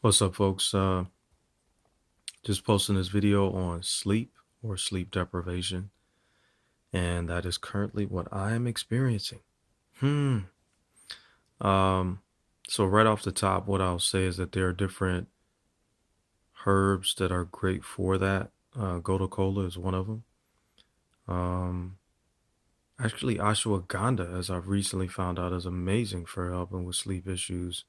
What's up, folks? Just posting this video on sleep or sleep deprivation, and that is currently what I am experiencing. Hmm. Um, so right off the top, what I'll say is that there are different herbs that are great for that. Gotu kola is one of them. Um, actually, ashwagandha, as I've recently found out, is amazing for helping with sleep issues.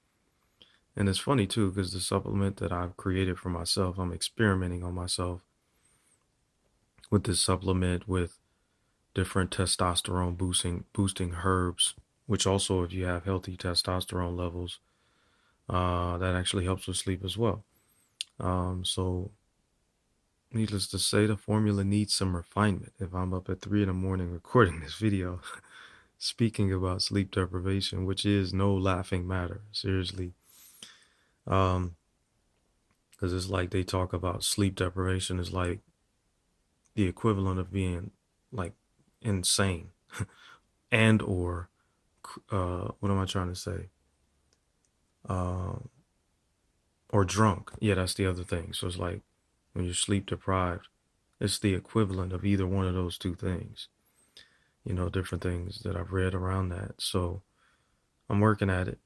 And it's funny too, because the supplement that I've created for myself, I'm experimenting on myself with this supplement with different testosterone boosting herbs, which also, if you have healthy testosterone levels, that actually helps with sleep as well. So needless to say, the formula needs some refinement. If I'm up at 3 in the morning recording this video, speaking about sleep deprivation, which is no laughing matter, seriously, because it's like they talk about sleep deprivation is like the equivalent of being like insane and or what am I trying to say? Um, or drunk. Yeah, that's the other thing. So it's like when you're sleep deprived, it's the equivalent of either one of those two things. Different things that I've read around that. So I'm working at it,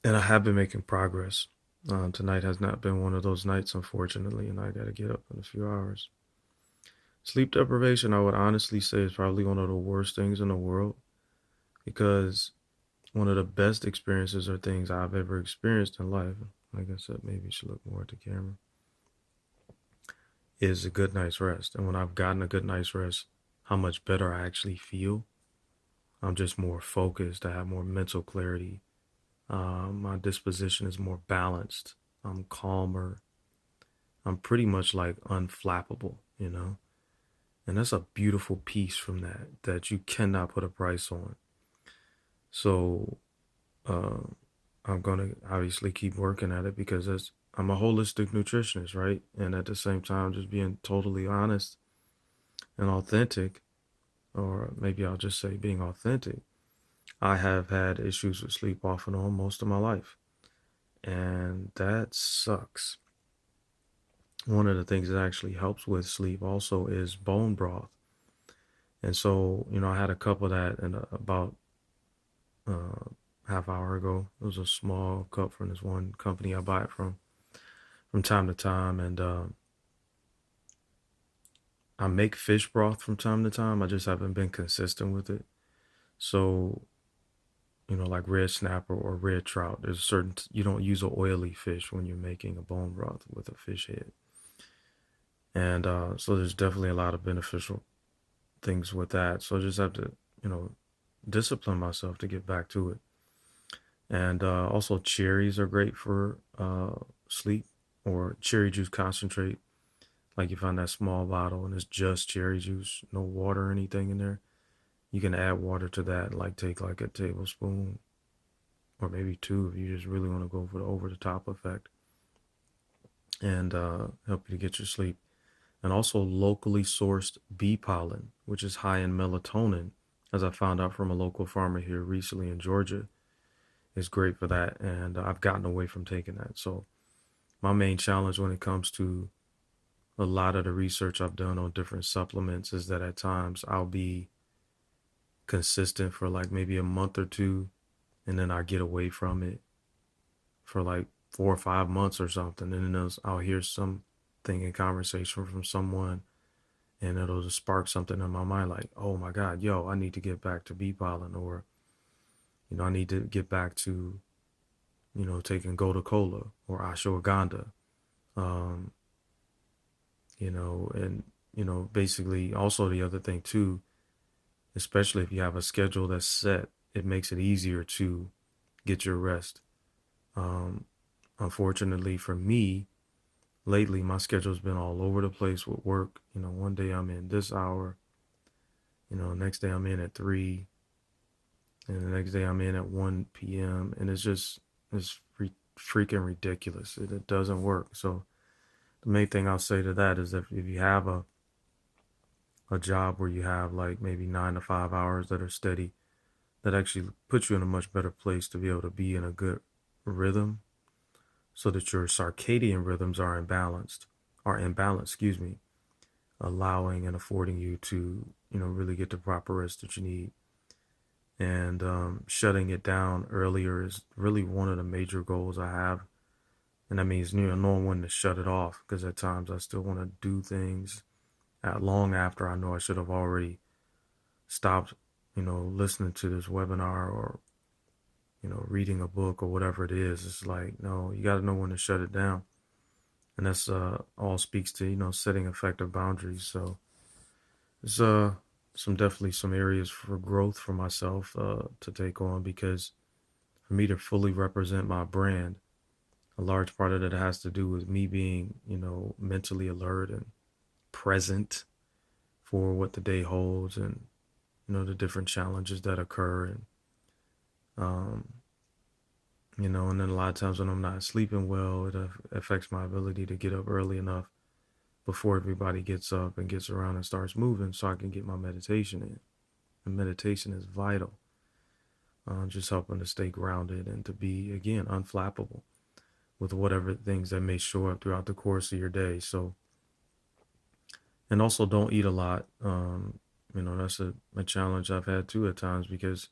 and I have been making progress. Tonight has not been one of those nights, unfortunately, and I got to get up in a few hours. Sleep deprivation, I would honestly say, is probably one of the worst things in the world because one of the best experiences or things I've ever experienced in life, like I said, maybe you should look more at the camera, is a good night's rest. And when I've gotten a good night's rest, how much better I actually feel. I'm just more focused. I have more mental clarity. My disposition is more balanced. I'm calmer. I'm pretty much like unflappable. And that's a beautiful piece from that you cannot put a price on. So uh, I'm gonna obviously keep working at it because I'm a holistic nutritionist, right? And at the same time, just being totally honest and authentic, or maybe I'll just say being authentic. I have had issues with sleep off and on most of my life, and that sucks. One of the things that actually helps with sleep also is bone broth. And so, I had a cup of that in about uh, half hour ago. It was a small cup from this one company I buy it from time to time, and I make fish broth from time to time. I just haven't been consistent with it. So, like red snapper or red trout, there's certain, you don't use a oily fish when you're making a bone broth with a fish head. And so there's definitely a lot of beneficial things with that. So I just have to, you know, discipline myself to get back to it. And also cherries are great for sleep, or cherry juice concentrate. Like you find that small bottle and it's just cherry juice, no water or anything in there. You can add water to that, like take like a tablespoon or maybe two if you just really want to go for the over the top effect, and help you to get your sleep. And also locally sourced bee pollen, which is high in melatonin, as I found out from a local farmer here recently in Georgia, is great for that. And I've gotten away from taking that. So my main challenge when it comes to a lot of the research I've done on different supplements is that at times I'll be consistent for like maybe a month or two, and then I get away from it for like 4 or 5 months or something, and then I'll hear something in conversation from someone, and it'll just spark something in my mind like, oh my God, yo, I need to get back to bee pollen, or I need to get back to taking Gotu Kola or ashwagandha, um, and basically also the other thing too, especially if you have a schedule that's set, it makes it easier to get your rest. Um, Unfortunately for me, lately my schedule's been all over the place with work. One day I'm in this hour, next day I'm in at 3, and the next day I'm in at 1 p.m. And it's freaking ridiculous. It doesn't work. So the main thing I'll say to that is that if you have a job where you have like maybe 9 to 5 hours that are steady, that actually puts you in a much better place to be able to be in a good rhythm. so that your circadian rhythms are in balance, excuse me, allowing and affording you to, really get the proper rest that you need. And shutting it down earlier is really one of the major goals I have. And that means, knowing when to shut it off, because at times I still want to do things long after I know I should have already stopped, listening to this webinar or, reading a book or whatever it is. It's like, no, you got to know when to shut it down. And that's all speaks to, setting effective boundaries. So it's some areas for growth for myself to take on, because for me to fully represent my brand, a large part of that has to do with me being, mentally alert and present for what the day holds, and the different challenges that occur. And um and then a lot of times when I'm not sleeping well, it affects my ability to get up early enough before everybody gets up and gets around and starts moving, so I can get my meditation in. And meditation is vital, just helping to stay grounded and to be, again, unflappable with whatever things that may show up throughout the course of your day. So, and also don't eat a lot. That's a challenge I've had too at times, because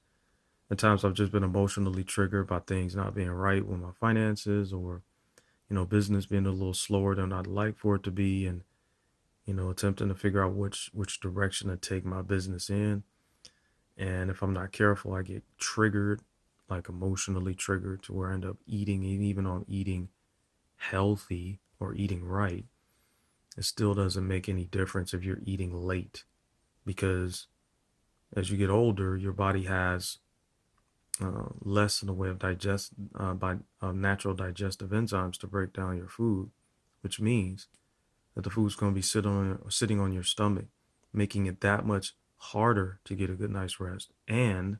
at times I've just been emotionally triggered by things not being right with my finances, or, business being a little slower than I'd like for it to be. And, attempting to figure out which direction to take my business in. And if I'm not careful, I get triggered, like emotionally triggered, to where I end up eating. And even on eating healthy or eating right, it still doesn't make any difference if you're eating late, because as you get older, your body has less in the way of natural digestive enzymes to break down your food, which means that the food's going to be sitting on your stomach, making it that much harder to get a good night's rest. And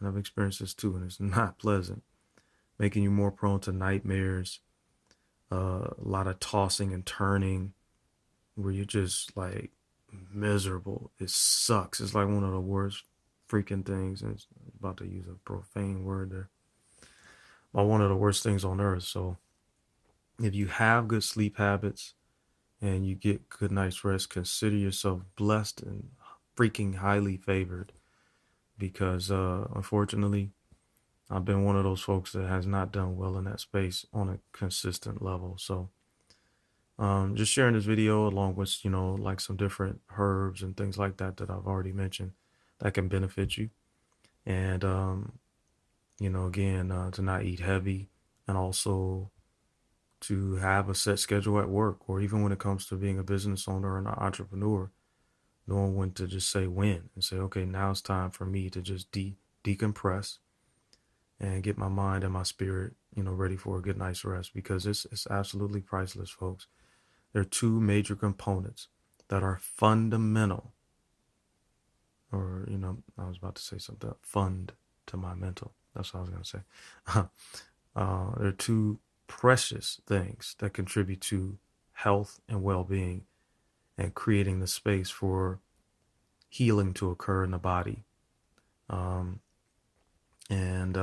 I've experienced this too, and it's not pleasant, making you more prone to nightmares, a lot of tossing and turning, where you're just like miserable. It sucks. It's like one of the worst freaking things. And it's about to use a profane word there. But one of the worst things on earth. So if you have good sleep habits and you get good night's rest, consider yourself blessed and freaking highly favored, because unfortunately, I've been one of those folks that has not done well in that space on a consistent level. So just sharing this video along with, like some different herbs and things like that that I've already mentioned that can benefit you. And, again, to not eat heavy, and also to have a set schedule at work, or even when it comes to being a business owner and an entrepreneur, knowing when to just say when, and say, okay, now it's time for me to just decompress and get my mind and my spirit, ready for a good night's rest, because it's absolutely priceless, folks. There are two major components that are fundamental, or, I was about to say something, fund to my mental. That's what I was going to say. There are two precious things that contribute to health and well-being, and creating the space for healing to occur in the body. Um, and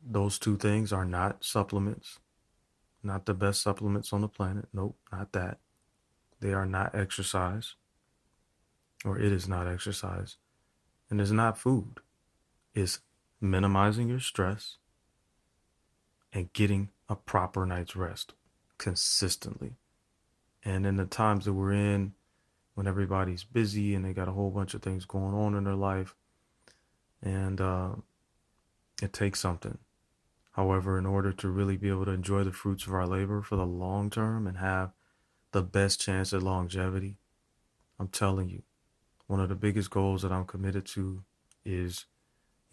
those two things are not supplements, not the best supplements on the planet. Nope, not that. They are not exercise, or it is not exercise, and it's not food. It's minimizing your stress and getting a proper night's rest consistently. And in the times that we're in, when everybody's busy and they got a whole bunch of things going on in their life, and it takes something. However, in order to really be able to enjoy the fruits of our labor for the long term and have the best chance at longevity, I'm telling you, one of the biggest goals that I'm committed to is,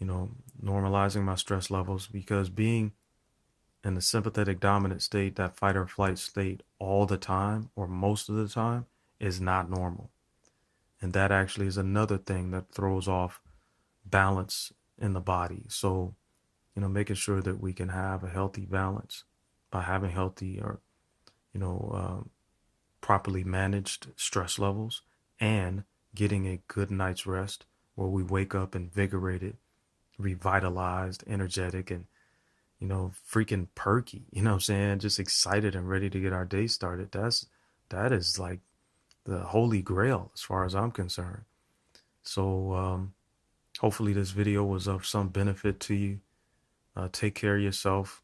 normalizing my stress levels, because being in the sympathetic dominant state, that fight or flight state, all the time or most of the time, is not normal. And that actually is another thing that throws off balance in the body. So, making sure that we can have a healthy balance by having healthy, or, you know, properly managed stress levels, and getting a good night's rest where we wake up invigorated, revitalized, energetic, and, freaking perky, you know what I'm saying? Just excited and ready to get our day started. That is like the holy grail as far as I'm concerned. So hopefully this video was of some benefit to you. Take care of yourself.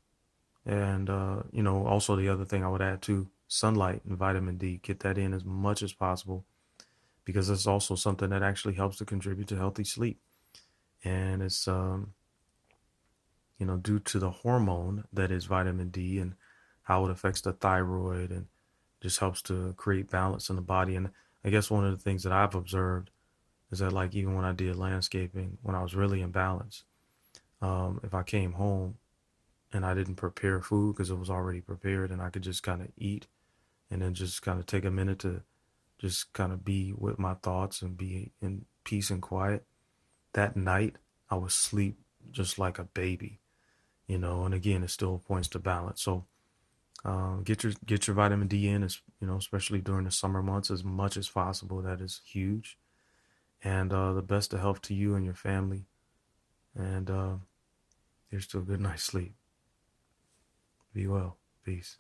And also the other thing I would add too, sunlight and vitamin D. Get that in as much as possible because it's also something that actually helps to contribute to healthy sleep. And it's due to the hormone that is vitamin D and how it affects the thyroid and just helps to create balance in the body. And I guess one of the things that I've observed is that, like, even when I did landscaping, when I was really in balance, if I came home and I didn't prepare food because it was already prepared and I could just kind of eat and then just kind of take a minute to just kind of be with my thoughts and be in peace and quiet, that night I would sleep just like a baby, and again, it still points to balance. So get your vitamin D in, especially during the summer months, as much as possible. That is huge. And the best of health to you and your family. And here's to a good night's sleep. Be well. Peace.